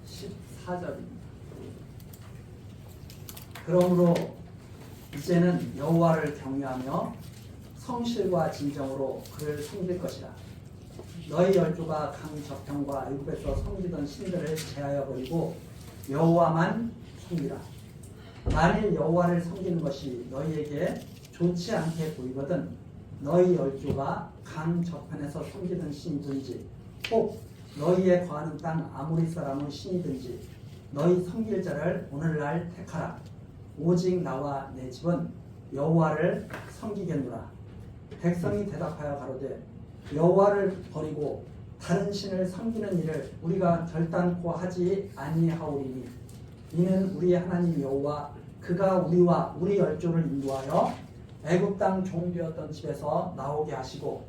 14절입니다. 그러므로 이제는 여호와를 경외하며 성실과 진정으로 그를 섬길 것이라. 너희 열조가 강저평과 애굽에서 섬기던 신들을 제하여 버리고 여호와만 섬기라. 만일 여호와를 섬기는 것이 너희에게 좋지 않게 보이거든 너희 열조가 강 저편에서 섬기던 신이든지 혹 너희의 거하는 땅 아모리 사람의 신이든지 너희 섬길 자를 오늘날 택하라. 오직 나와 내 집은 여호와를 섬기겠노라. 백성이 대답하여 가로되 여호와를 버리고 다른 신을 섬기는 일을 우리가 결단코 하지 아니하오리니 이는 우리 하나님 여호와 그가 우리와 우리 열조를 인도하여 애굽 땅 종되었던 집에서 나오게 하시고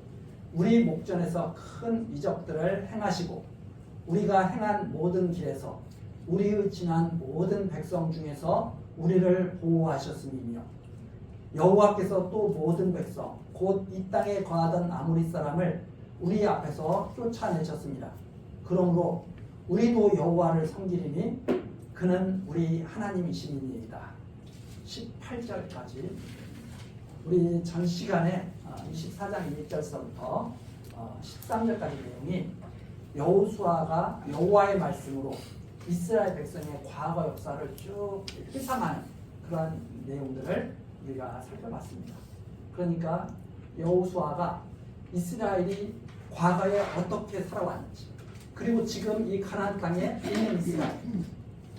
우리 목전에서 큰 이적들을 행하시고 우리가 행한 모든 길에서 우리의 지난 모든 백성 중에서 우리를 보호하셨음이며 여호와께서 또 모든 백성 곧 이 땅에 거하던 아모리 사람을 우리 앞에서 쫓아내셨습니다. 그러므로 우리도 여호와를 섬기리니 그는 우리 하나님이시니이다. 18절까지 우리 전 시간에 24장 1절서부터 13절까지 내용이 여호수아가 여호와의 말씀으로 이스라엘 백성의 과거 역사를 쭉 회상하는 그런 내용들을 우리가 살펴봤습니다. 그러니까 여호수아가 이스라엘이 과거에 어떻게 살아왔는지 그리고 지금 이 가나안 땅에 있는 이스라엘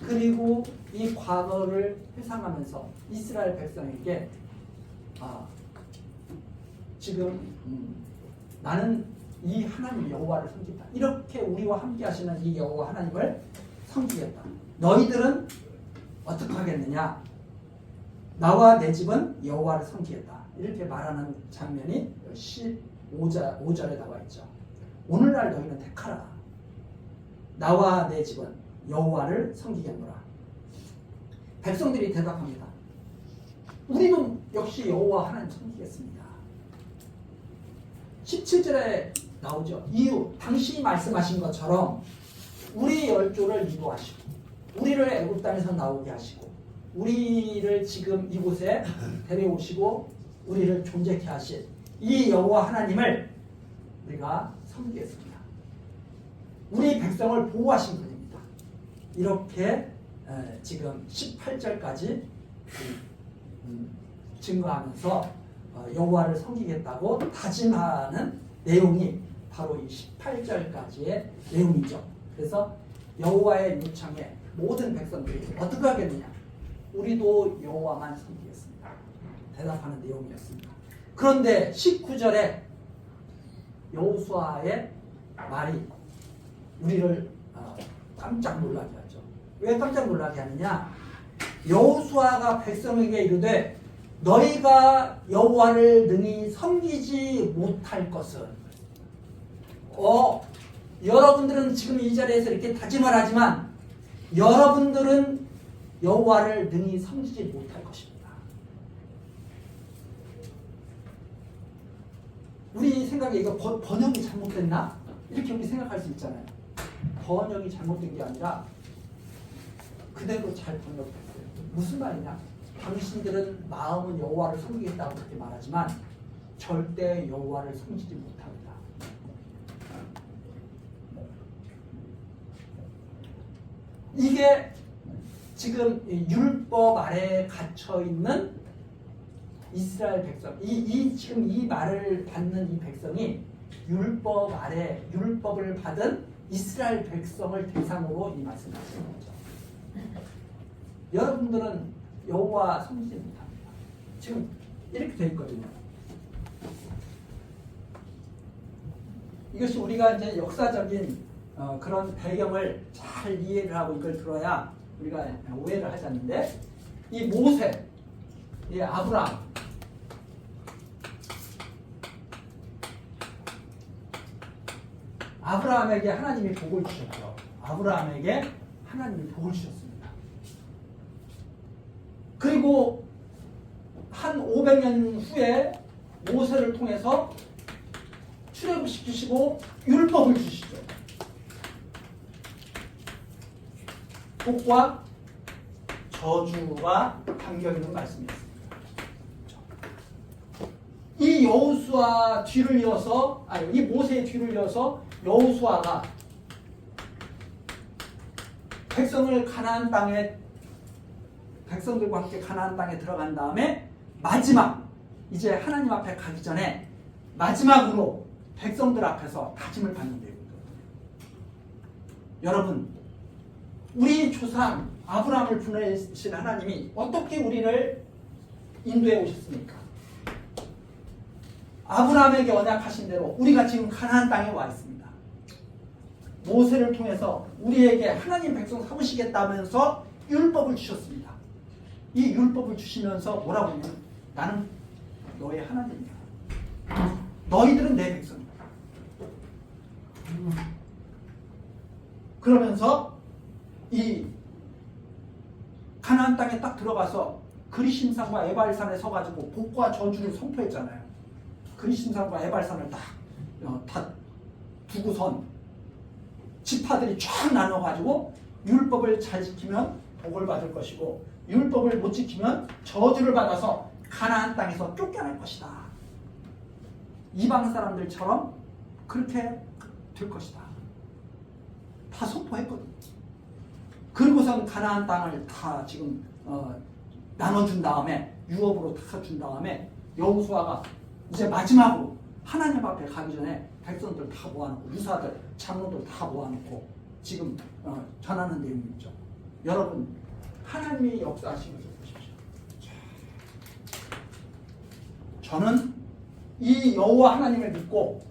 그리고 이 과거를 회상하면서 이스라엘 백성에게 지금 나는 이 하나님 여호와를 섬긴다. 이렇게 우리와 함께 하시는 이 여호와 하나님을 섬기겠다. 너희들은 어떻게 하겠느냐? 나와 내 집은 여호와를 섬기겠다. 이렇게 말하는 장면이 15절에 나와 있죠. 오늘날 너희는 택하라. 나와 내 집은 여호와를 섬기겠노라. 백성들이 대답합니다. 우리도 역시 여호와 하나님 섬기겠습니다. 17절에 나오죠. 이유, 당신이 말씀하신 것처럼 우리 열조를 인도하시고 우리를 애굽 땅에서 나오게 하시고 우리를 지금 이곳에 데려오시고 우리를 존재케 하신 이 여호와 하나님을 우리가 섬기겠습니다. 우리 백성을 보호하신 분입니다. 이렇게 지금 18절까지 증거하면서 여호와를 섬기겠다고 다짐하는 내용이 바로 이 18절까지의 내용이죠. 그래서 여호와의 요청에 모든 백성들이 어떻게 하겠느냐? 우리도 여호와만 섬기겠습니다. 대답하는 내용이었습니다. 그런데 19절에 여호수아의 말이 우리를 깜짝 놀라게 하죠. 왜 깜짝 놀라게 하느냐? 여호수아가 백성에게 이르되 너희가 여호와를 능히 섬기지 못할 것은 여러분들은 지금 이 자리에서 이렇게 다짐을 하지만 여러분들은 여호와를 능히 섬기지 못할 것입니다. 우리 생각에 이거 번역이 잘못됐나? 이렇게 우리 생각할 수 있잖아요. 번역이 잘못된 게 아니라 그대로 잘 번역됐어요. 무슨 말이냐? 당신들은 마음은 여호와를 섬기겠다고 그렇게 말하지만 절대 여호와를 섬기지 못합니다. 이게 지금 율법 아래에 갇혀 있는 이스라엘 백성, 지금 이 말을 받는 이 백성이 율법 아래 율법을 받은 이스라엘 백성을 대상으로 이 말씀을 하시는 거죠. 여러분들은 여호와 섬기지 못합니다. 지금 이렇게 되어 있거든요. 이것이 우리가 이제 역사적인 그런 배경을 잘 이해를 하고 이걸 들어야 우리가 오해를 하지 않는데 이 모세, 이 아브라함에게 하나님이 복을 주셨죠. 아브라함에게 하나님이 복을 주셨습니다. 그리고 한 500년 후에 모세를 통해서 출애굽시키시고 율법을 주시죠. 복과 저주가 담겨 있는 말씀이었습니다. 이 여호수아 뒤를 이어서 이 모세의 뒤를 이어서 여호수아가 백성을 가나안 땅에 백성들과 함께 가나안 땅에 들어간 다음에 마지막 이제 하나님 앞에 가기 전에 마지막으로 백성들 앞에서 다짐을 받는 데요. 여러분, 우리 조상 아브라함을 보내신 하나님이 어떻게 우리를 인도해 오셨습니까? 아브라함에게 언약하신 대로 우리가 지금 가나안 땅에 와 있습니다. 모세를 통해서 우리에게 하나님 백성 삼으시겠다면서 율법을 주셨습니다. 이 율법을 주시면서 뭐라고 하냐면 나는 너의 하나님이야. 너희들은 내 백성이다. 그러면서 이 가나안 땅에 딱 들어가서 그리심산과 에발산에 서가지고 복과 저주를 선포했잖아요. 그리심산과 에발산을 다 두고선 지파들이 쫙 나눠가지고 율법을 잘 지키면 복을 받을 것이고 율법을 못 지키면 저주를 받아서 가나안 땅에서 쫓겨날 것이다. 이방 사람들처럼 그렇게 될 것이다. 다 선포했거든. 그리고선 가나안 땅을 다 지금 나눠준 다음에 유업으로 다 준 다음에 여호수아가 이제 마지막으로 하나님 앞에 가기 전에 백성들 다 모아놓고 유사들, 장로들 다 모아놓고 지금 전하는 내용이죠. 여러분, 하나님이 역사하시는 것을 보십시오. 저는 이 여호와 하나님을 믿고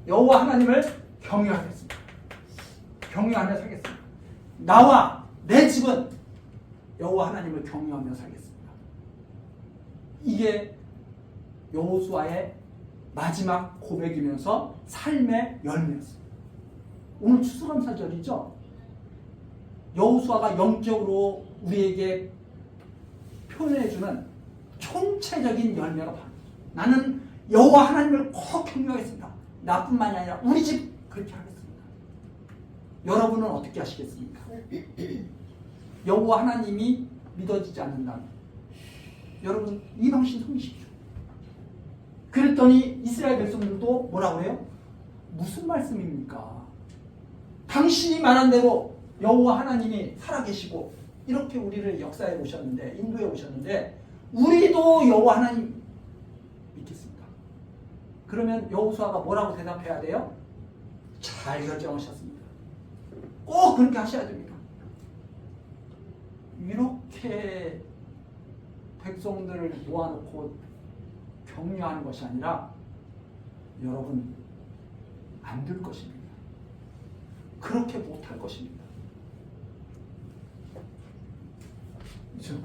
여호와 하나님을 경외하겠습니다. 경외하며 살겠습니다. 나와 내 집은 여호와 하나님을 경외하며 살겠습니다. 이게 여호수아의 마지막 고백이면서 삶의 열매였습니다. 오늘 추수감사절이죠. 여호수아가 영적으로 우리에게 표현해주는 총체적인 열매가 바로 나는 여호와 하나님을 꼭 경외하겠습니다. 나뿐만이 아니라 우리 집 그렇게 하겠습니다. 여러분은 어떻게 하시겠습니까? 여호와 하나님이 믿어지지 않는다면 여러분 이방신 섬기십시오. 그랬더니 이스라엘 백성들도 뭐라고 해요? 무슨 말씀입니까? 당신이 말한 대로 여호와 하나님이 살아계시고 이렇게 우리를 역사해 오셨는데 인도해 오셨는데 우리도 여호와 하나님 믿겠습니다. 그러면 여호수아가 뭐라고 대답해야 돼요? 잘 결정하셨습니다. 꼭 그렇게 하셔야 됩니다. 이렇게 백성들을 모아놓고 격려하는 것이 아니라 여러분 안 될 것입니다. 그렇게 못할 것입니다. 그렇죠?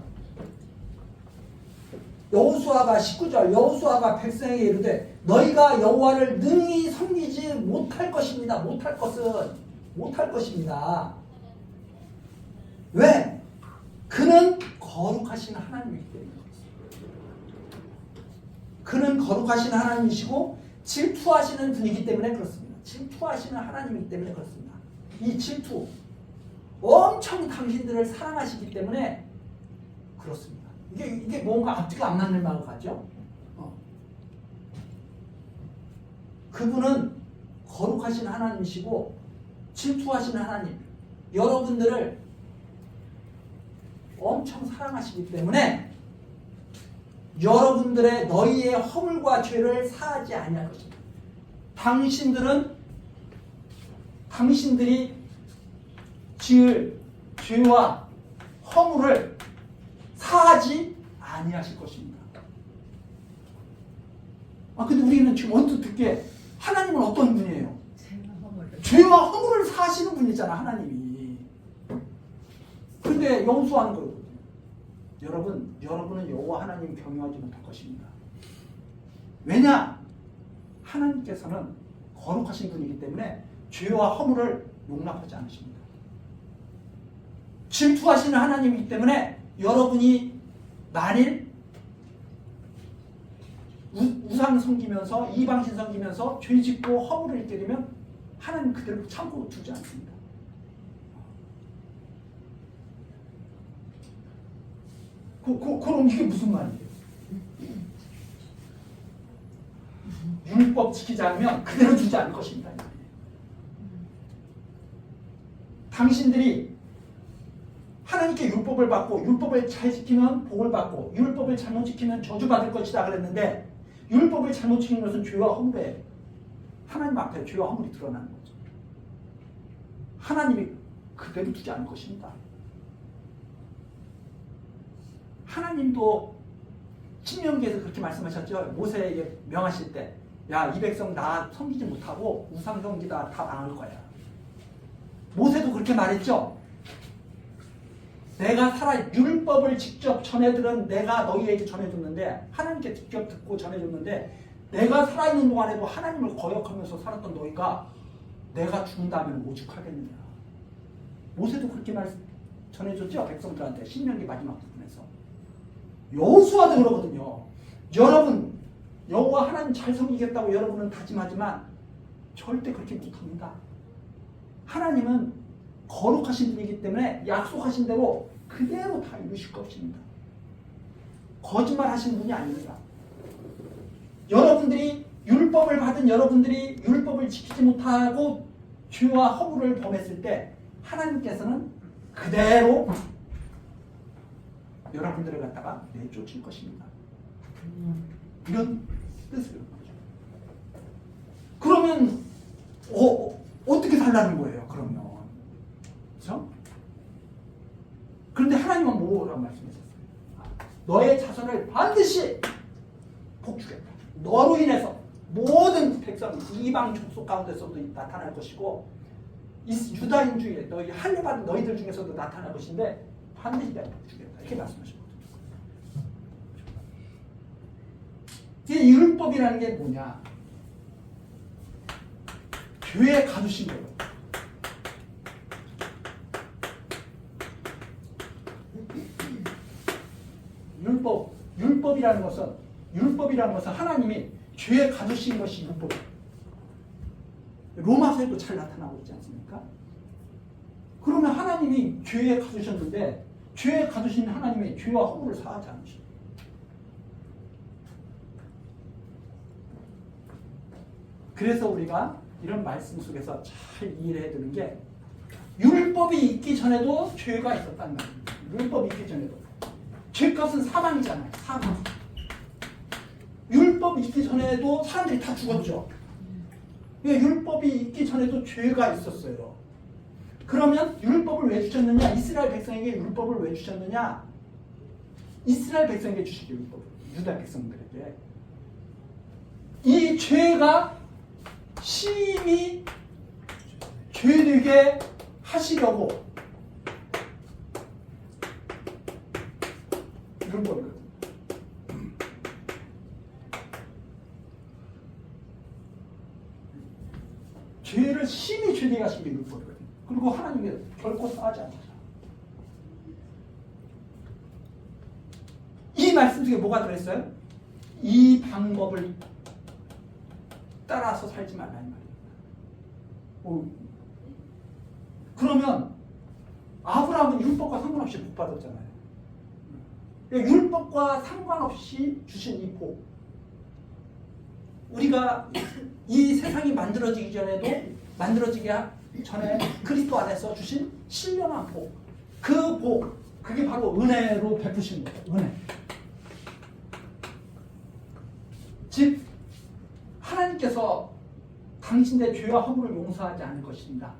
여호수아가 19절 여호수아가 백성에게 이르되 너희가 여호와를 능히 섬기지 못할 것입니다. 못할 것은 못할 것입니다. 왜? 그는 거룩하신 하나님이기 때문에 그는 거룩하신 하나님이시고 질투하시는 분이기 때문에 그렇습니다. 질투하시는 하나님이기 때문에 그렇습니다. 이 질투 엄청 당신들을 사랑하시기 때문에 그렇습니다. 이게 뭔가 앞뒤가 안 맞는 말 같죠? 그분은 거룩하신 하나님이시고 질투하시는 하나님 여러분들을 엄청 사랑하시기 때문에 여러분들의 너희의 허물과 죄를 사하지 아니할 것입니다. 당신들이 지을 죄와 허물을 사하지 아니하실 것입니다. 근데 우리는 지금 언뜻 듣기에 하나님은 어떤 분이에요? 죄와 허물을 사하시는 분이잖아, 하나님이. 근데 용서하는 거거든요. 여러분은 여호와 하나님 경외하지 못할 것입니다. 왜냐? 하나님께서는 거룩하신 분이기 때문에 죄와 허물을 용납하지 않으십니다. 질투하시는 하나님이기 때문에 여러분이 만일 우상 섬기면서 이방신 섬기면서 죄 짓고 허물을 있게 되면 하나님 그대로 참고 두지 않습니다. 그럼 이게 무슨 말이에요? 율법 지키지 않으면 그대로 두지 않을 것입니다. 당신들이 하나님께 율법을 받고 율법을 잘 지키면 복을 받고 율법을 잘못 지키면 저주받을 것이다 그랬는데 율법을 잘못 지키는 것은 죄와 허물이에요. 하나님 앞에 죄와 허물이 드러나는 거죠. 하나님이 그대로 두지 않을 것입니다. 하나님도 신명기에서 그렇게 말씀하셨죠. 모세에게 명하실 때 야, 이 백성 나 섬기지 못하고 우상 섬기다 다 망할 거야. 모세도 그렇게 말했죠. 내가 살아 율법을 직접 전해들은 내가 너희에게 전해줬는데 하나님께 직접 듣고 전해줬는데 내가 살아있는 동안에도 하나님을 거역하면서 살았던 너희가 내가 죽는다면 오죽하겠느냐. 모세도 그렇게 전해줬죠. 백성들한테 신명기 마지막 부분에서. 여호수아도 그러거든요. 여러분 여호와 하나님 잘 섬기겠다고 여러분은 다짐하지만 절대 그렇게 못합니다. 하나님은 거룩하신 분이기 때문에 약속하신 대로 그대로 다 이루실 것입니다. 거짓말 하시는 분이 아닙니다. 여러분들이 율법을 받은 여러분들이 율법을 지키지 못하고 죄와 허물을 범했을 때 하나님께서는 그대로 여러분들을 갖다가 내쫓을 것입니다. 이런 뜻을 거죠. 그러면 어떻게 살라는 거예요? 그러면 그렇죠? 그런데 하나님은 뭐라고 말씀하셨어요? 너의 자손을 반드시 복주겠다. 너로 인해서 모든 백성 이방 족속 가운데서도 나타날 것이고 유다인 중에 너희 할례받은 너희들 중에서도 나타날 것인데 반드시 내가 복주겠다. 이렇게 말씀하셨거든요. 이 율법이라는 게 뭐냐? 교회에 가두신 거예요. 율법이라는 것은 하나님이 죄에 가두신 것이 율법이에요. 로마서에도 잘 나타나고 있지 않습니까? 그러면 하나님이 죄에 가두셨는데 죄에 가두신 하나님이 죄와 허물을 사하지 않으십니다. 그래서 우리가 이런 말씀 속에서 잘 이해를 해야 되는 게 율법이 있기 전에도 죄가 있었다는 말입니다. 율법이 있기 전에도. 죄값은 사망이잖아요. 사망. 율법이 있기 전에도 사람들이 다 죽었죠. 율법이 있기 전에도 죄가 있었어요. 그러면 율법을 왜 주셨느냐? 이스라엘 백성에게 율법을 왜 주셨느냐? 이스라엘 백성에게 주시죠. 율법을. 유다 백성들에게. 이 죄가 심히 죄되게 하시려고 율법이거든요. 죄를 심히 죄되게 하신 게 율법이거든요. 그리고 하나님이 결코 사하지 않으셔. 이 말씀 중에 뭐가 들어있어요? 이 방법을 따라서 살지 말라는 말입니다. 그러면 아브라함은 율법과 상관없이 복 받았잖아요. 율법과 상관없이 주신 이 복. 우리가 이 세상이 만들어지기 전에 그리스도 안에서 주신 신령한 복. 그 복, 그게 바로 은혜로 베푸신 거예요. 은혜. 즉 하나님께서 당신의 죄와 허물을 용서하지 않을 것입니다.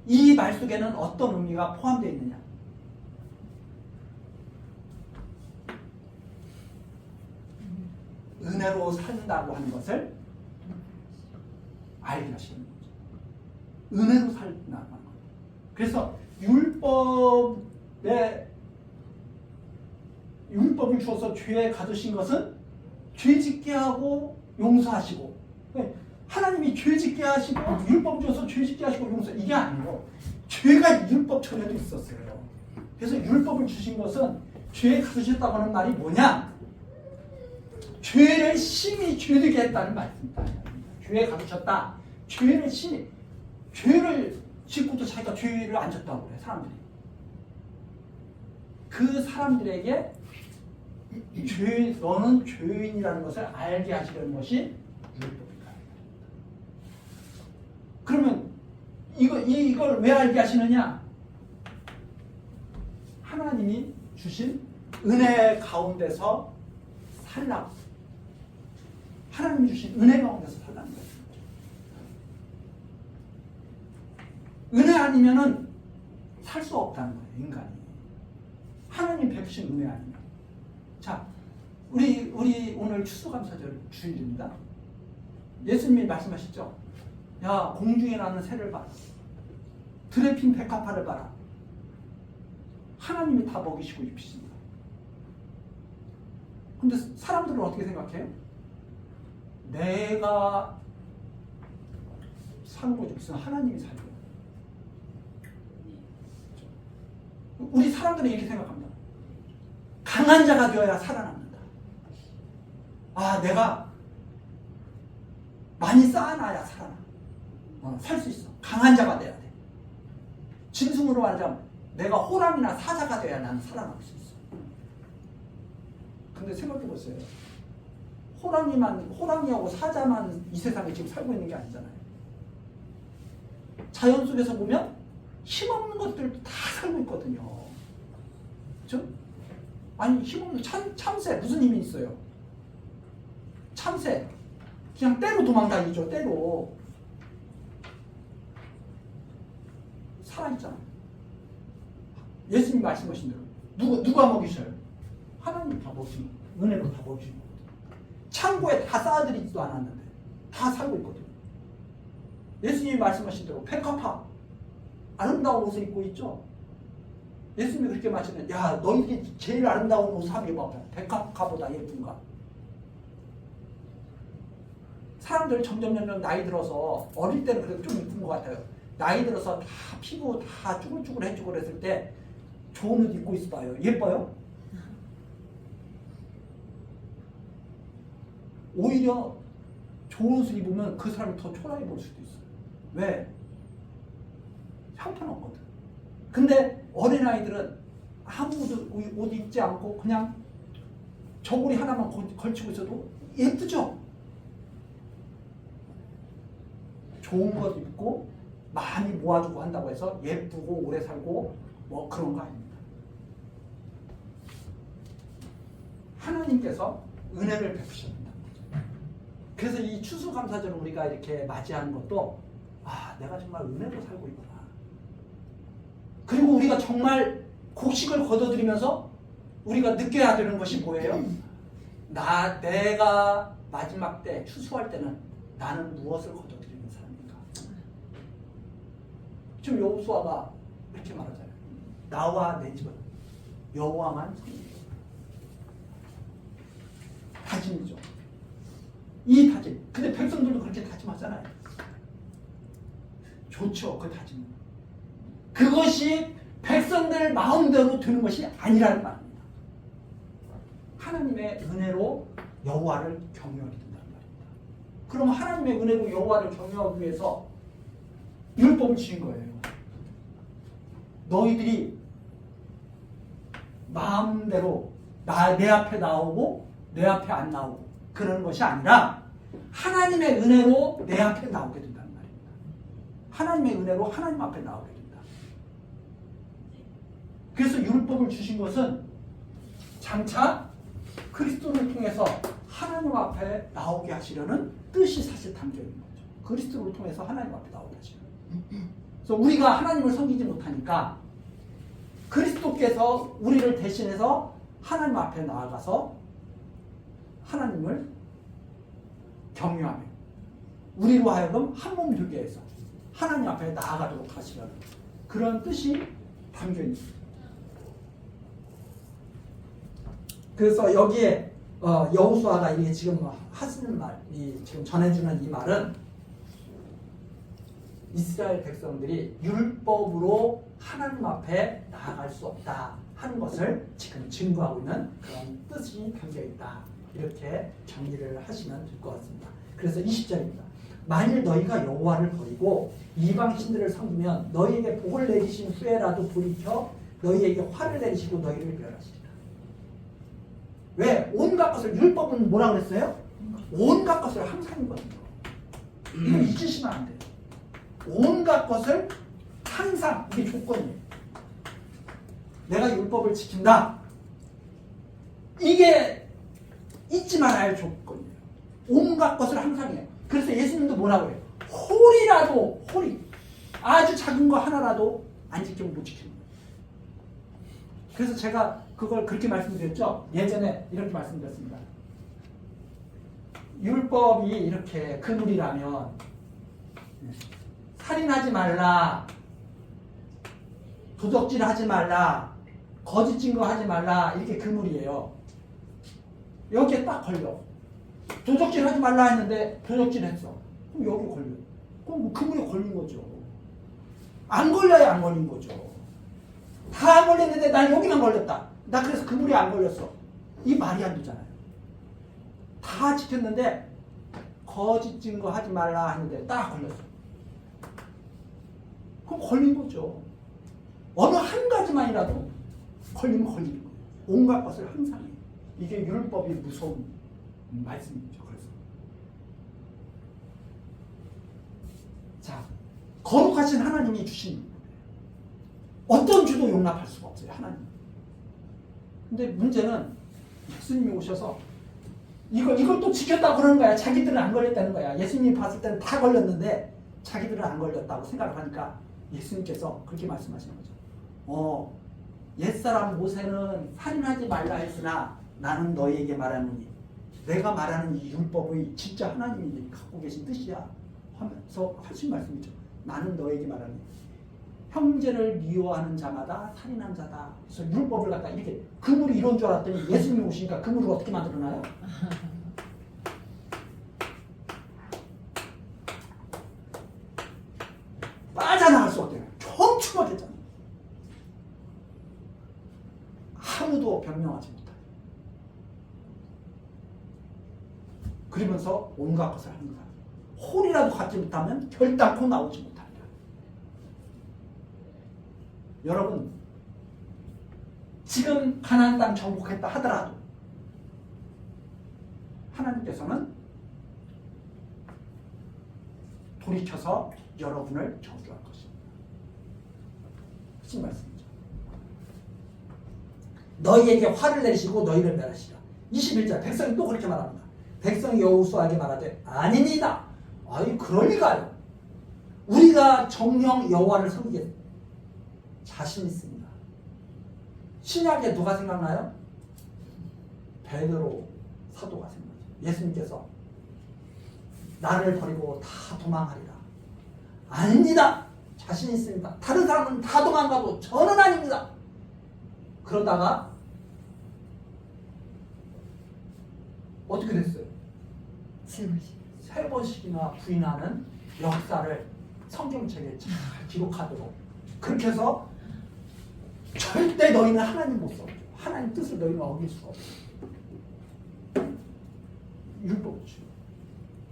이 말 속에는 어떤 의미가 포함되어 있느냐? 은혜로 산다고 하는 것을 알게 하시는 거죠. 은혜로 산다고 하는 거예요. 그래서 율법을 주어서 죄에 가두신 것은 죄 짓게 하고 용서하시고, 하나님이 죄 짓게 하시고 율법 줘서 죄 짓게 하시고 용서, 이게 아니고 죄가 율법 전에도 있었어요. 그래서 율법을 주신 것은 죄에 가두셨다고 하는 말이 뭐냐? 죄를 심히 죄되게 했다는 말씀입니다. 죄에 가두셨다. 죄를 심히, 죄를 짓고도 자기가 죄를 안 졌다고 그래, 사람들이. 그 사람들에게 너는 죄인이라는 것을 알게 하시려는 것이 율법이다. 그러면 이걸 왜 알게 하시느냐? 하나님이 주신 은혜 가운데서 살라고. 하나님이 주신 은혜 가운데서 살라는 거예요. 은혜 아니면은 살 수 없다는 거예요, 인간이. 하나님 베푸신 은혜 아니면. 자, 우리 오늘 추수감사절 주일입니다. 예수님이 말씀하셨죠. 야, 공중에 나는 새를 봐라. 들에 핀 백합화를 봐라. 하나님이 다 먹이시고 입히십니다. 근데 사람들은 어떻게 생각해요? 내가 사는 거지 무슨 하나님이 살고. 우리 사람들은 이렇게 생각합니다. 강한 자가 되어야 살아남는다. 아, 내가 많이 쌓아놔야 살아나. 살 수 있어. 강한 자가 돼야 돼. 진승으로 말하자면 내가 호랑이나 사자가 돼야 나는 살아남을 수 있어. 근데 생각해보세요. 호랑이하고 사자만 이 세상에 지금 살고 있는 게 아니잖아요. 자연 속에서 보면 힘없는 것들도 다 살고 있거든요. 그렇죠? 아니, 힘없는 참새 무슨 힘이 있어요? 참새 그냥 때로 도망다니죠. 때로 살아있잖아요. 예수님 말씀하신 대로 누가 먹이셔요? 하나님 다 먹이시는 거예요. 은혜로 다 먹이시는 거예요. 창고에 다 쌓아드리지도 않았는데 다 살고 있거든요. 예수님이 말씀하신 대로 백합화 아름다운 옷을 입고 있죠. 예수님이 그렇게 말씀하시는, 야, 너희들이 제일 아름다운 옷을 한번 입어봐. 백합화보다 예쁜가? 사람들 점점 나이 들어서, 어릴 때는 그래도 좀 이쁜 것 같아요. 나이 들어서 다 피부 다 쭈글쭈글해지고 그랬을 때 좋은 옷 입고 있어봐요. 예뻐요? 오히려 좋은 옷을 입으면 그 사람이 더 초라해 보일 수도 있어요. 왜? 형편없거든. 근데 어린아이들은 아무 옷 입지 않고 그냥 저고리 하나만 걸치고 있어도 예쁘죠? 좋은 것 입고 많이 모아주고 한다고 해서 예쁘고 오래 살고 뭐 그런 거 아닙니다. 하나님께서 은혜를 베푸셨다. 그래서 이 추수감사절을 우리가 이렇게 맞이하는 것도, 아, 내가 정말 은혜로 살고 있구나. 그리고 우리가 정말 곡식을 거둬들이면서 우리가 느껴야 되는 것이 뭐예요? 내가 마지막 때 추수할 때는 나는 무엇을 거둬들이는 사람인가? 지금 여호수아가 이렇게 말하잖아요. 나와 내 집은 여호와만 섬기리라. 다짐이죠. 이 다짐. 근데 백성들도 그렇게 다짐하잖아요. 좋죠, 그 다짐은. 그것이 백성들 마음대로 되는 것이 아니라는 말입니다. 하나님의 은혜로 여호와를 경외하게 된다는 말입니다. 그럼 하나님의 은혜로 여호와를 경외하기 위해서 율법을 주신 거예요. 너희들이 마음대로 내 앞에 나오고 내 앞에 안 나오고 그러는 것이 아니라 하나님의 은혜로 내 앞에 나오게 된다는 말입니다. 하나님의 은혜로 하나님 앞에 나오게 된다. 그래서 율법을 주신 것은 장차 그리스도를 통해서 하나님 앞에 나오게 하시려는 뜻이 사실 담겨 있는 거죠. 그리스도를 통해서 하나님 앞에 나오게 하시려는. 그래서 우리가 하나님을 섬기지 못하니까 그리스도께서 우리를 대신해서 하나님 앞에 나아가서 하나님을 경유하며 우리로 하여금 한 몸 되게 해서 하나님 앞에 나아가도록 하시려는 그런 뜻이 담겨 있습니다. 그래서 여기에 여호수아가 이게 지금 하시는 말, 지금 전해주는 이 말은 이스라엘 백성들이 율법으로 하나님 앞에 나아갈 수 없다 하는 것을 지금 증거하고 있는 그런 뜻이 담겨 있다. 이렇게 정리를 하시면 될 것 같습니다. 그래서 20절입니다. 만일 너희가 여호와를 버리고 이방 신들을 섬기면 너희에게 복을 내리신 후에라도 돌이켜 너희에게 화를 내리시고 너희를 멸하시리라. 왜? 온갖 것을, 율법은 뭐라 그랬어요? 온갖 것을 항상이거든요. 이거 잊으시면 안 돼요. 온갖 것을 항상, 이게 조건이에요. 내가 율법을 지킨다. 이게 잊지 말아야 할 조건이에요. 온갖 것을 항상 해요. 그래서 예수님도 뭐라고 해요? 홀이라도, 홀이 아주 작은 거 하나라도 안 지키면 못 지키는 거예요. 그래서 제가 그걸 그렇게 말씀드렸죠. 예전에 이렇게 말씀드렸습니다. 율법이 이렇게 그물이라면 살인하지 말라, 도적질하지 말라, 거짓 증거하지 말라, 이렇게 그물이에요. 여기에 딱 걸려. 도적질하지 말라 했는데 도적질했어. 그럼 여기 걸려. 그럼 뭐 그물에 걸린 거죠. 안 걸려야 안 걸린 거죠. 다 안 걸렸는데 난 여기만 걸렸다. 나 그래서 그물에 안 걸렸어. 이 말이 안 되잖아요. 다 지켰는데 거짓 증거하지 말라 했는데 딱 걸렸어. 그럼 걸린 거죠. 어느 한 가지만이라도 걸리면 걸리는 거예요. 온갖 것을 항상 해요. 이게 율법이 무서운 말씀이죠. 그래서 자, 거룩하신 하나님이 주신 거예요. 어떤 주도 용납할 수가 없어요. 하나님. 근데 문제는 예수님이 오셔서 이걸 또 지켰다고 그러는 거야. 자기들은 안 걸렸다는 거야. 예수님이 봤을 때는 다 걸렸는데 자기들은 안 걸렸다고 생각을 하니까 예수님께서 그렇게 말씀하시는 거죠. 옛사람 모세는 살인하지 말라 했으나 나는 너희에게 말하노니 내가 말하는 이 율법의 진짜 하나님이 갖고 계신 뜻이야 하면서 하신 말씀이죠. 나는 너희에게 말하노니 형제를 미워하는 자마다 살인한 자다. 그래서 율법을 갖다 이렇게 그물이 이런 줄 알았더니 예수님이 오시니까 그물을 어떻게 만들어놔요? 빠져나갈 수 없대요. 촘촘하겠잖아요. 아무도 변명하지 못하요. 그러면서 온갖 것을 하는 거야. 홀이라도 갖지 못하면 결단코 나오지 못합니다. 여러분, 지금 가나안 땅 정복했다 하더라도 하나님께서는 돌이켜서 여러분을 저주할 것입니다. 무슨 말씀이죠? 너희에게 화를 내리시고 너희를 멸하시라. 21절 백성이 또 그렇게 말합니다. 백성이 여호수아에게 말하되 아닙니다. 아니 그럴 리가요. 우리가 정령 여호와를 섬기겠습니다. 자신 있습니다. 신약에 누가 생각나요? 베드로 사도가 생각나죠. 예수님께서 나를 버리고 다 도망하리라. 아닙니다. 자신 있습니다. 다른 사람은 다 도망가도 저는 아닙니다. 그러다가 어떻게 됐어요? 세 번씩이나 부인하는 역사를 성경책에 잘 기록하도록 그렇게 해서 절대 너희는 하나님 못 써요. 하나님 뜻을 너희는 어길 수가 없어요. 율법을 주요.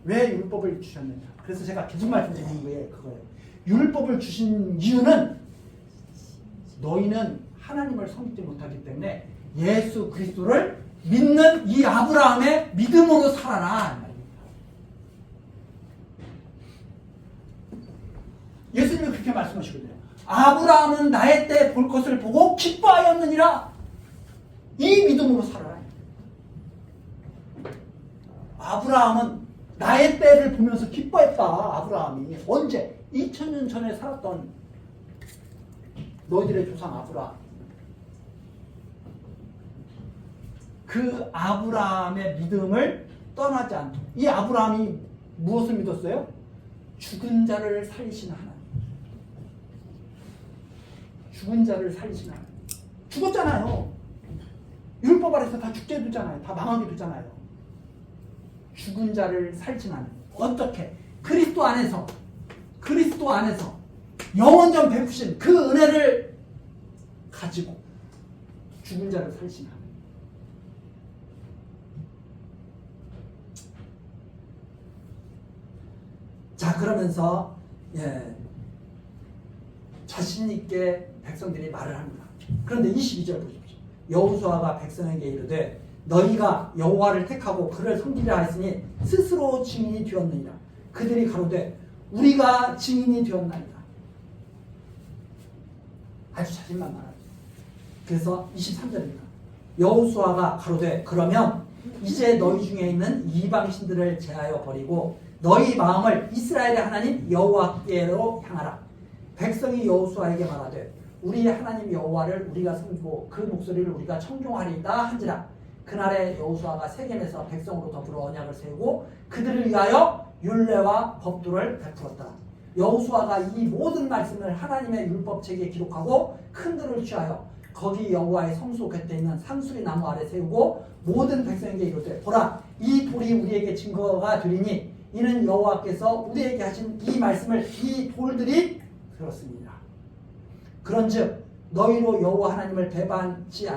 왜 율법을 주셨느냐? 그래서 제가 계속 말씀드리는 게 그거예요. 율법을 주신 이유는 너희는 하나님을 섬기지 못하기 때문에 예수 그리스도를 믿는 이 아브라함의 믿음으로 살아라. 예수님은 그렇게 말씀하시거든요. 아브라함은 나의 때 볼 것을 보고 기뻐하였느니라. 이 믿음으로 살아라. 아브라함은 나의 때를 보면서 기뻐했다. 아브라함이 언제? 2000년 전에 살았던 너희들의 조상 아브라함. 그 아브라함의 믿음을 떠나지 않도록. 이 아브라함이 무엇을 믿었어요? 죽은 자를 살리신 하나님. 죽은 자를 살리신 하나님. 죽었잖아요. 율법 아래서 다 죽게 두잖아요. 다 망하게 두잖아요. 죽은 자를 살리신 하나님. 어떻게? 그리스도 안에서 영원전 베푸신 그 은혜를 가지고 죽은 자를 살리신 하나님. 자, 그러면서 자신 있게 백성들이 말을 합니다. 그런데 22절 보십시오. 여호수아가 백성에게 이르되 너희가 여호와를 택하고 그를 섬기려 하였으니 스스로 증인이 되었느니라. 그들이 가로되 우리가 증인이 되었나이다. 아주 자신만만하죠. 그래서 23절입니다. 여호수아가 가로되 그러면 이제 너희 중에 있는 이방신들을 제하여 버리고 너희 마음을 이스라엘의 하나님 여호와께로 향하라. 백성이 여호수아에게 말하되 우리의 하나님 여호와를 우리가 섬기고 그 목소리를 우리가 청종하리이다 한지라. 그날에 여호수아가 세겜에서 백성으로 더불어 언약을 세우고 그들을 위하여 율례와 법도를 베풀었다. 여호수아가 이 모든 말씀을 하나님의 율법책에 기록하고 큰 들을 취하여 거기 여호와의 성소 곁에 있는 상수리 나무 아래 세우고 모든 백성에게 이르되 보라 이 돌이 우리에게 증거가 되리니 이는 여호와께서 우리에게 하신 이 말씀을 이 돌들이 들었습니다. 그런즉 너희로 여호와 하나님을 배반치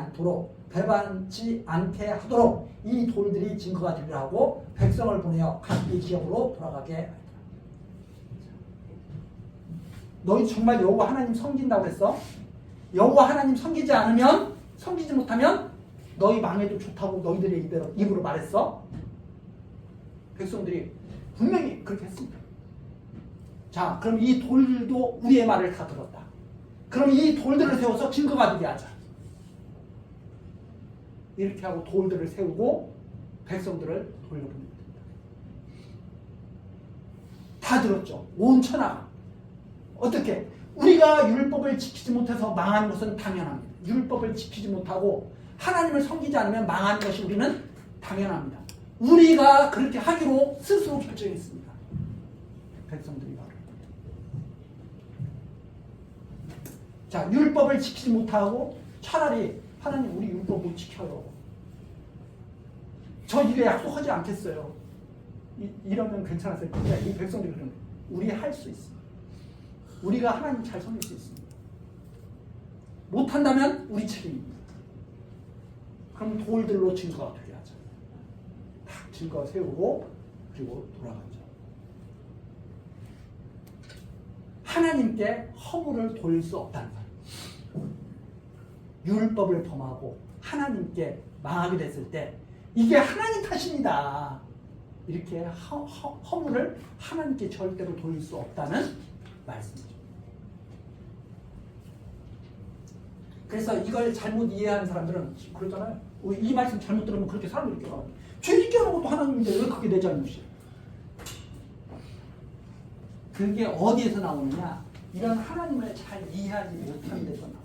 않게 하도록 이 돌들이 증거가 되리라 하고 백성을 보내어 각기 기업으로 돌아가게 하리라. 너희 정말 여호와 하나님 섬긴다고 했어? 여호와 하나님 섬기지 못하면 너희 망해도 좋다고 너희들의 입으로 말했어? 백성들이 분명히 그렇게 했습니다. 자, 그럼 이 돌들도 우리의 말을 다 들었다. 그럼 이 돌들을 세워서 증거가 되게 하자. 이렇게 하고 돌들을 세우고 백성들을 돌려보냅니다. 다 들었죠. 온 천하가. 어떻게? 우리가 율법을 지키지 못해서 망한 것은 당연합니다. 율법을 지키지 못하고 하나님을 섬기지 않으면 망하는 것이 우리는 당연합니다. 우리가 그렇게 하기로 스스로 결정했습니다. 백성들이 바로. 자, 율법을 지키지 못하고 차라리 하나님 우리 율법 못 지켜요. 저 이게 약속하지 않겠어요. 이러면 괜찮았어요. 근데 이 백성들이 그러는 거예요. 우리 할 수 있어. 우리가 하나님 잘 섬길 수 있습니다. 못한다면 우리 책임입니다. 그럼 돌들로 증거가 되게 하죠. 딱 증거 세우고 그리고 돌아가죠. 하나님께 허물을 돌릴 수 없다는 거예요. 율법을 범하고 하나님께 망하게 됐을 때 이게 하나님 탓입니다. 이렇게 허물을 하나님께 절대로 돌릴 수 없다는 말씀이죠. 그래서 이걸 잘못 이해하는 사람들은 그러잖아요. 이 말씀 잘못 들으면 그렇게 사람들이 껴요. 죄 짓게 하는 것도 하나님인데 왜 그게 내 잘못이야? 그게 어디에서 나오느냐? 이런 하나님을 잘 이해하지 못하는 데서 나오는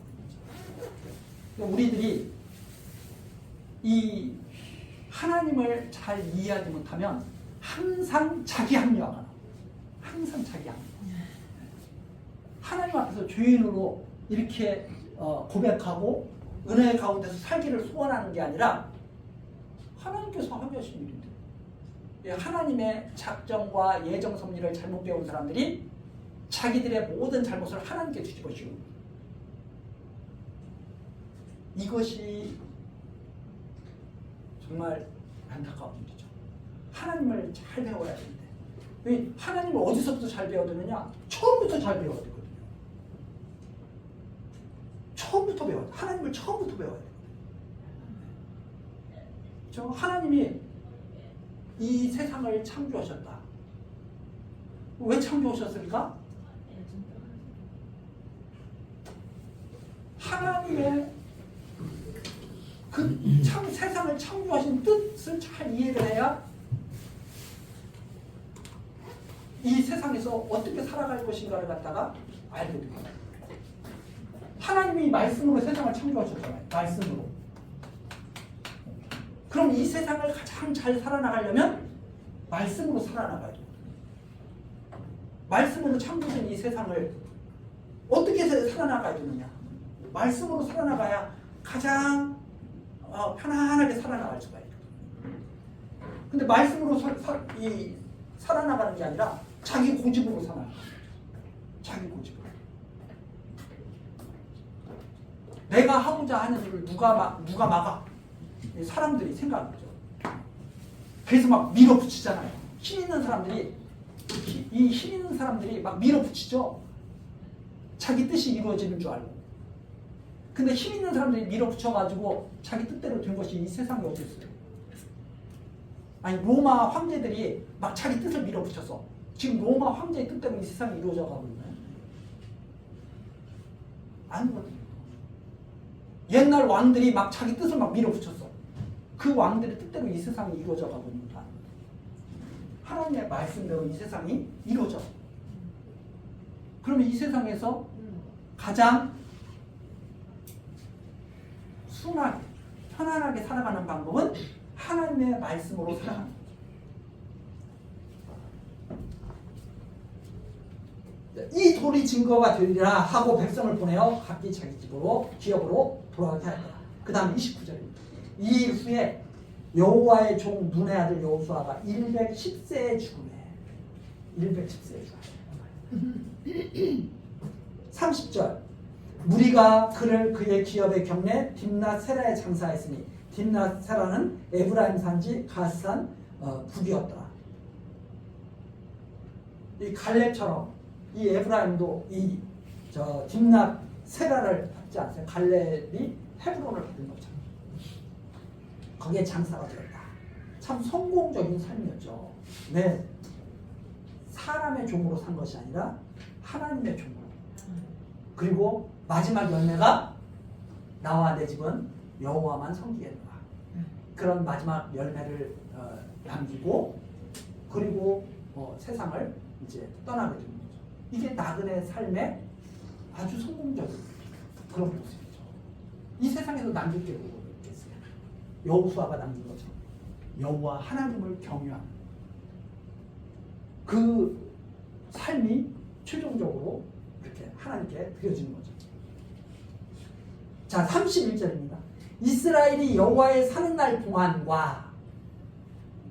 거죠. 우리들이 이 하나님을 잘 이해하지 못하면 항상 자기 합리화가 나와요. 항상 자기 합리화. 하나님 앞에서 죄인으로 이렇게 고백하고 은혜 가운데서 살기를 소원하는 게 아니라 하나님께서 합의하신 일인데 하나님의 작정과 예정 섭리를 잘못 배운 사람들이 자기들의 모든 잘못을 하나님께 뒤집어씌우는 거예요. 이것이 정말 안타까운 일이죠. 하나님을 잘 배워야 되는데 왜 하나님을 어디서부터 잘 배워야 되느냐? 처음부터 잘 배워야 되거든요. 처음부터 배워야 돼. 하나님을 처음부터 배워야 돼. 저 하나님이 이 세상을 창조하셨다. 왜 창조하셨습니까? 하나님의 그 세상을 창조하신 뜻을 잘 이해를 해야 이 세상에서 어떻게 살아갈 것인가를 갖다가 알게 됩니다. 하나님이 말씀으로 세상을 창조하셨잖아요. 말씀으로. 그럼 이 세상을 가장 잘 살아나가려면 말씀으로 살아나가야 돼요. 말씀으로 창조된 이 세상을 어떻게 살아나가야 되느냐? 말씀으로 살아나가야 가장 편안하게 살아나갈 수가 있거든요. 근데 말씀으로 살아나가는 게 아니라 자기 고집으로 살아나가요. 자기 고집으로. 내가 하고자 하는 일을 누가 막아? 사람들이 생각하죠. 그래서 막 밀어붙이잖아요. 힘 있는 사람들이 이 힘 있는 사람들이 막 밀어붙이죠. 자기 뜻이 이루어지는 줄 알고. 근데 힘 있는 사람들이 밀어붙여가지고 자기 뜻대로 된 것이 이 세상에 어디 있어요? 아니 로마 황제들이 막 자기 뜻을 밀어붙여서 지금 로마 황제의 뜻대로 이 세상이 이루어져 가고 있나요? 아니거든요. 옛날 왕들이 막 자기 뜻을 막 밀어붙였어. 그 왕들의 뜻대로 이 세상이 이루어져 가고 있는 거 아니에요. 하나님의 말씀대로 이 세상이 이루어져. 그러면 이 세상에서 가장 순하게, 편안하게 살아가는 방법은 하나님의 말씀으로 살아가는 거죠. 이 돌이 증거가 되리라 하고 백성을 보내어 각기 자기 집으로 기업으로 돌아가게 할 거야. 그 다음 29절입니다. 이 일 후에 여호와의 종 눈의 아들 여호수아가 110세에 죽음에 110세에 죽음에 30절 무리가 그를 그의 기업의 경내 딥낫세라에 장사했으니 딥낫세라는 에브라임 산지 가스산 북이었더라. 이 갈렙처럼 이 에브라임도 이 딥낫세라를 받지 않았어요. 갈렙이 헤브론을 받은 것처럼 거기에 장사가 되었다. 참 성공적인 삶이었죠. 왜? 사람의 종으로 산 것이 아니라 하나님의 종으로. 그리고 마지막 열매가 나와 내 집은 여호와만 섬기겠노라. 그런 마지막 열매를 남기고 그리고 세상을 이제 떠나게 되는 거죠. 이게 나그네 삶의 아주 성공적인 그런 모습이죠. 이 세상에서 남길 게 뭐겠어요? 여호수아가 남긴 것처럼 여호와 하나님을 경유하는 그 삶이 최종적으로 이렇게 하나님께 드려지는 거죠. 자, 31절입니다. 이스라엘이 여호와의 사는 날 동안과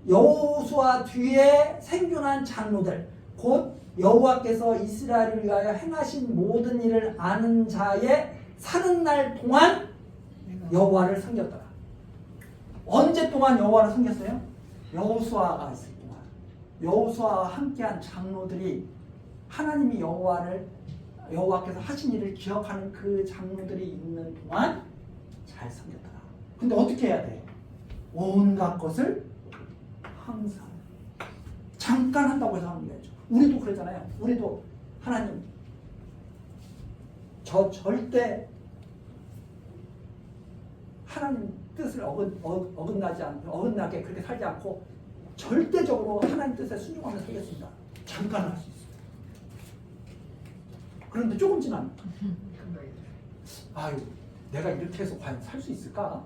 여호수아 뒤에 생존한 장로들 곧 여호와께서 이스라엘을 위하여 행하신 모든 일을 아는 자의 사는 날 동안 여호와를 섬겼더라. 언제 동안 여호와를 섬겼어요? 여호수아가 있을 동안. 여호수아와 함께한 장로들이 하나님이 여호와께서 하신 일을 기억하는 그 장로들이 있는 동안 잘 섬겼더라. 근데 어떻게 해야 돼? 온갖 것을 항상 잠깐 한다고 해서 하는 거죠. 우리도 그러잖아요. 우리도 하나님 저 절대 하나님 뜻을 어긋나게 그렇게 살지 않고 절대적으로 하나님 뜻에 순종하며 살겠습니다. 잠깐 할 수 있어요. 그런데 조금 지나면 아유 내가 이렇게 해서 과연 살 수 있을까?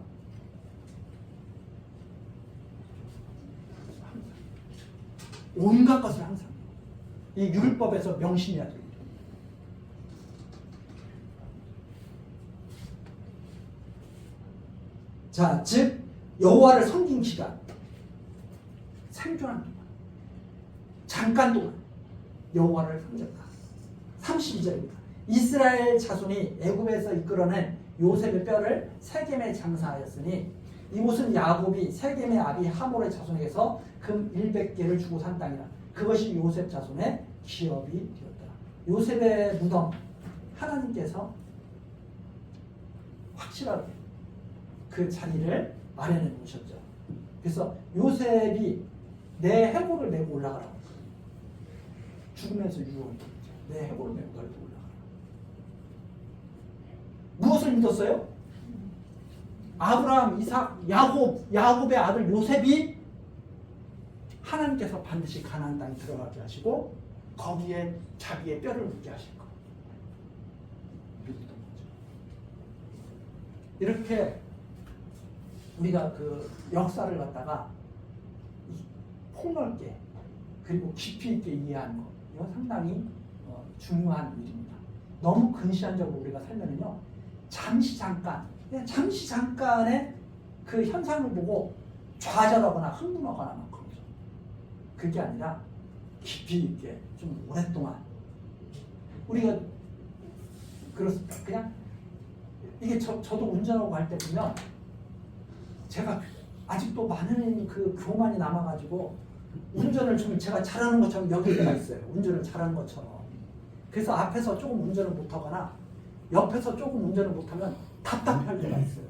온갖 것을 항상 이 율법에서 명심해야 돼요. 자, 즉 여호와를 섬긴 기간, 생존한 동안, 잠깐 동안 여호와를 섬겼다. 32절입니다. 이스라엘 자손이 애굽에서 이끌어낸 요셉의 뼈를 세겜에 장사하였으니 이곳은 야곱이 세겜의 아비 하몰의 자손에게서 금 100개를 주고 산 땅이라. 그것이 요셉 자손의 기업이 되었더라. 요셉의 무덤 하나님께서 확실하게 그 자리를 마련해 놓으셨죠. 그래서 요셉이 내 해골을 메고 올라가라고. 죽으면서 유언. 내 해골을 메고 너희도 올라가라. 무엇을 믿었어요? 아브라함, 이삭, 야곱의 아들 요셉이 하나님께서 반드시 가나안 땅에 들어가게 하시고 거기에 자기의 뼈를 묻게 하실 거. 믿었던 거죠. 이렇게 우리가 그 역사를 갖다가 폭넓게 그리고 깊이 있게 이해하는 것, 이건 상당히 중요한 일입니다. 너무 근시안적으로 우리가 살면은요, 잠시 잠깐의 그 현상을 보고 좌절하거나 흥분하거나 막 그러죠. 그게 아니라 깊이 있게 좀 오랫동안 우리가 그렇습니다. 그냥 이게 저도 운전하고 갈 때 보면 제가 아직도 많은 그 교만이 남아가지고 운전을 좀 제가 잘하는 것처럼 여길 때가 있어요. 운전을 잘하는 것처럼. 그래서 앞에서 조금 운전을 못하거나 옆에서 조금 운전을 못하면 답답할 때가 있어요.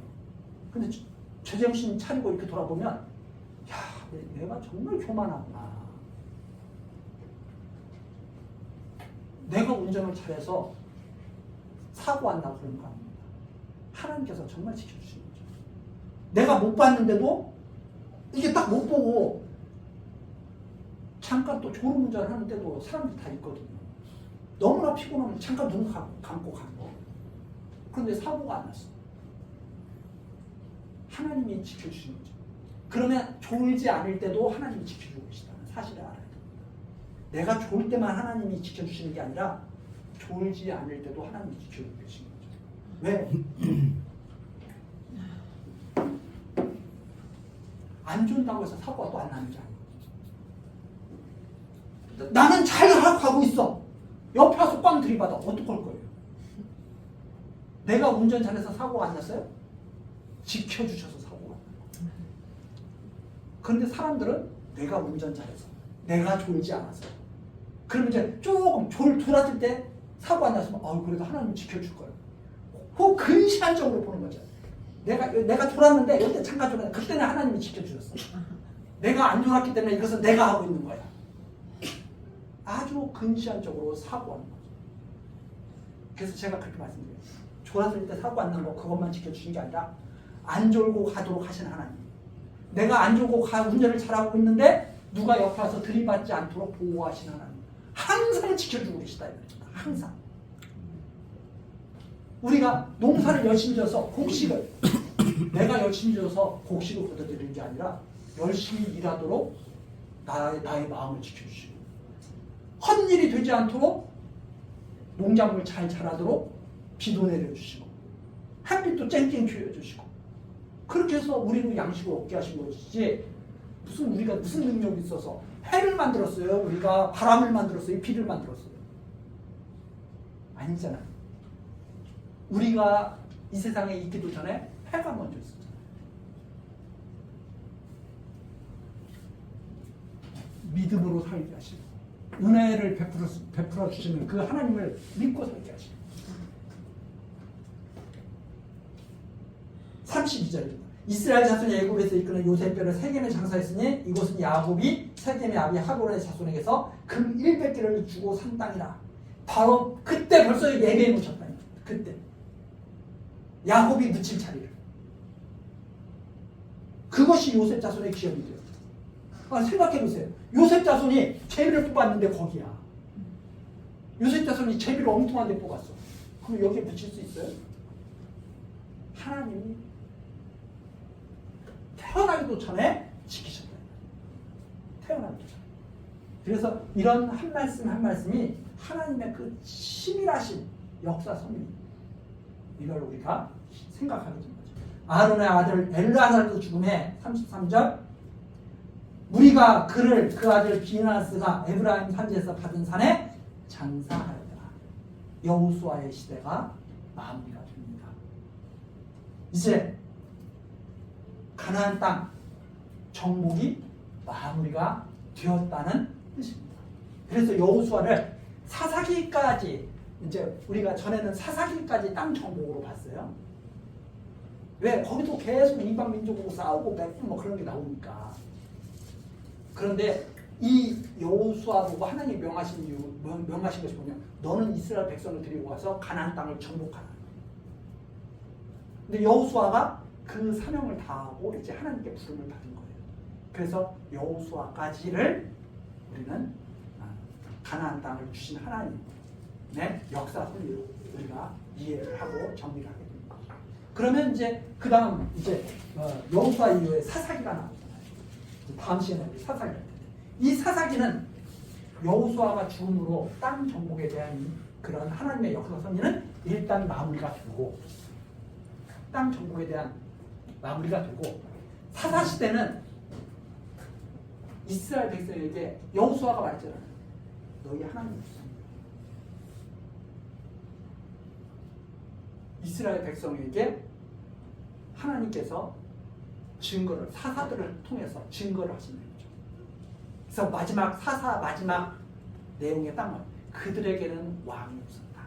근데 제정신 차리고 이렇게 돌아보면 야, 내가 정말 교만하구나. 내가 운전을 잘해서 사고 안 나고 그런 거 아닙니다. 하나님께서 정말 지켜주시는 거죠. 내가 못 봤는데도 이게 딱 못 보고 잠깐 또 졸음운전을 하는데도 사람들이 다 있거든요. 너무나 피곤하면 잠깐 눈 감고 가는 거. 그런데 사고가 안 났어. 하나님이 지켜주시는 거죠. 그러면 졸지 않을 때도 하나님이 지켜주고 계시다는 사실을 알아야 됩니다. 내가 졸 때만 하나님이 지켜주시는 게 아니라 졸지 않을 때도 하나님이 지켜주고 계시는 거죠. 왜? 안 존다고 해서 사고가 또 안 나는 게 아니에요. 나는 잘 가고 있어. 옆에 와서 꽝 들이받아. 어떡할 거예요? 내가 운전 잘해서 사고가 안 났어요? 지켜주셔서 사고가 안 나요. 그런데 사람들은 내가 운전 잘해서, 내가 졸지 않아서. 그러면 이제 조금 졸았을 때 사고 안 났으면 그래도 하나님 지켜줄 거예요. 혹 근시안적으로 보는 거죠. 내가 졸았는데 이때 잠깐 졸았는데 그때는 하나님이 지켜주셨어. 내가 안 졸았기 때문에 이것은 내가 하고 있는 거야. 아주 근시안적으로 사고하는 거죠. 그래서 제가 그렇게 말씀드려요. 졸았을 때 사고 안 난 거 그것만 지켜주신 게 아니라 안 졸고 가도록 하시는 하나님. 내가 안 졸고 운전을 잘하고 있는데 누가 옆에 와서 들이받지 않도록 보호하시는 하나님. 항상 지켜주고 계시다. 항상. 우리가 농사를 열심히 져서 곡식을 내가 열심히 져서 곡식을 거둬들이는 게 아니라 열심히 일하도록 나의 마음을 지켜주시고 헛일이 되지 않도록 농작물 잘 자라도록 비도 내려주시고 햇빛도 쨍쨍 쬐어주시고 그렇게 해서 우리는 양식을 얻게 하신 것이지 우리가 무슨 능력이 있어서 해를 만들었어요. 우리가 바람을 만들었어요. 비를 만들었어요. 아니잖아요. 우리가 이 세상에 있기도 전에 해가 먼저 있었잖아요. 믿음으로 살게 하시고 은혜를 베풀어 주시는 그 하나님을 믿고 살게 하시고 32절입니다. 이스라엘 자손이 애굽에서 이끄는 요셉뼈를 세겜에 장사했으니 이곳은 야곱이 세겜의 아비 하볼의 자손에게서 금 100개를 주고 산 땅이라. 바로 그때 벌써 예배해 놓으셨다. 그때 야곱이 묻힌 자리를. 그것이 요셉 자손의 기업이 되었다. 생각해 보세요. 요셉 자손이 제비를 뽑았는데 거기야. 요셉 자손이 제비를 엉뚱한 데 뽑았어. 그럼 여기에 묻힐 수 있어요? 하나님이 태어나기도 전에 지키셨다. 태어나기도 전에. 그래서 이런 한 말씀 한 말씀이 하나님의 그 치밀하신 역사 섭리 이걸 우리가 생각하게 된 거죠. 아론의 아들 엘르아살도 죽음에 33절 우리가 그 아들 비나스가 에브라임 산지에서 받은 산에 장사하였다. 여호수아의 시대가 마무리가 됩니다. 이제 가나안 땅 정복이 마무리가 되었다는 뜻입니다. 그래서 여호수아를 사사기까지 이제 우리가 전에는 사사기까지 땅 정복으로 봤어요. 왜? 거기도 계속 이방 민족하고 싸우고 맺고 뭐 그런 게 나오니까. 그런데 이 여호수아 보고 하나님이 명하신 것이 뭐냐? 너는 이스라엘 백성을 데리고 가서 가나안 땅을 정복하라. 근데 여호수아가 그 사명을 다하고 이제 하나님께 부름을 받은 거예요. 그래서 여호수아까지를 우리는 가나안 땅을 주신 하나님의 역사 섭리로 우리가 이해를 하고 정리를 하게 됩니다. 그러면 이제 그 다음 이제 여호수아 이후에 사사기가 나오잖아요. 다음 시간에 우리 사사기가 있는데 이 사사기는 여호수아가 죽음으로 땅 정복에 대한 그런 하나님의 역사 섭리는 일단 마무리가 되고 땅 정복에 대한 마무리가 되고 사사시대는 이스라엘 백성에게 여호수아가 말했잖아요. 너희 하나님 없습니다. 이스라엘 백성에게 하나님께서 증거를 사사들을 통해서 증거를 하시는 거죠. 그래서 마지막 사사 마지막 내용에 딱 말해요. 그들에게는 왕이 없었다.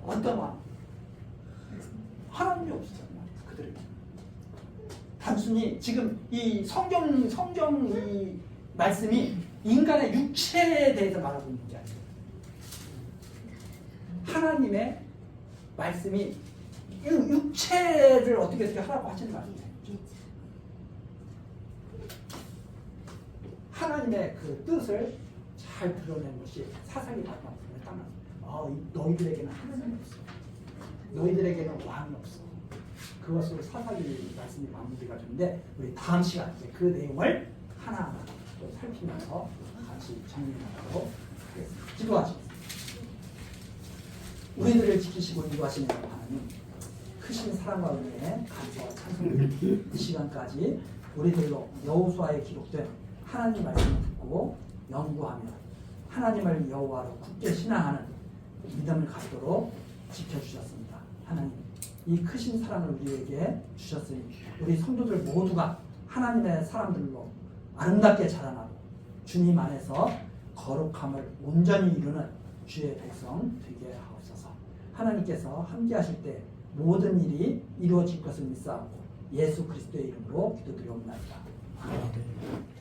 어떤 왕? 하나님이 없었잖아. 그들에게. 단순히 지금 이 성경 이 말씀이 인간의 육체에 대해서 말하고 있는 게 아니에요. 하나님의 말씀이 육체를 어떻게 하라고 하시는 말이에요. 하나님의 그 뜻을 잘 드러낸 것이 사사기 마지막 부분에 딱 나와요. 너희들에게는 하나님이 없어. 너희들에게는 왕이 없어. 그것으로 사사기 말씀이 마무리가 되는데 우리 다음 시간에 그 내용을 하나하나 또 살피면서 같이 정리하도록 하겠습니다. 기도하시겠습니다. 우리들을 지키시고 인도하시는 하나님, 크신 사랑과 은혜에 감사와 찬송을 이 시간까지 우리들로 여호수아에 기록된 하나님 말씀을 듣고 연구하며 하나님을 여호와로 굳게 신앙하는 믿음을 갖도록 지켜주셨습니다. 하나님, 이 크신 사랑을 우리에게 주셨으니 우리 성도들 모두가 하나님의 사람들로 아름답게 자라나고 주님 안에서 거룩함을 온전히 이루는 주의 백성 되게 하옵소서. 하나님께서 함께 하실 때 모든 일이 이루어질 것을 믿사옵고 예수 그리스도의 이름으로 기도드리옵나이다. 아멘.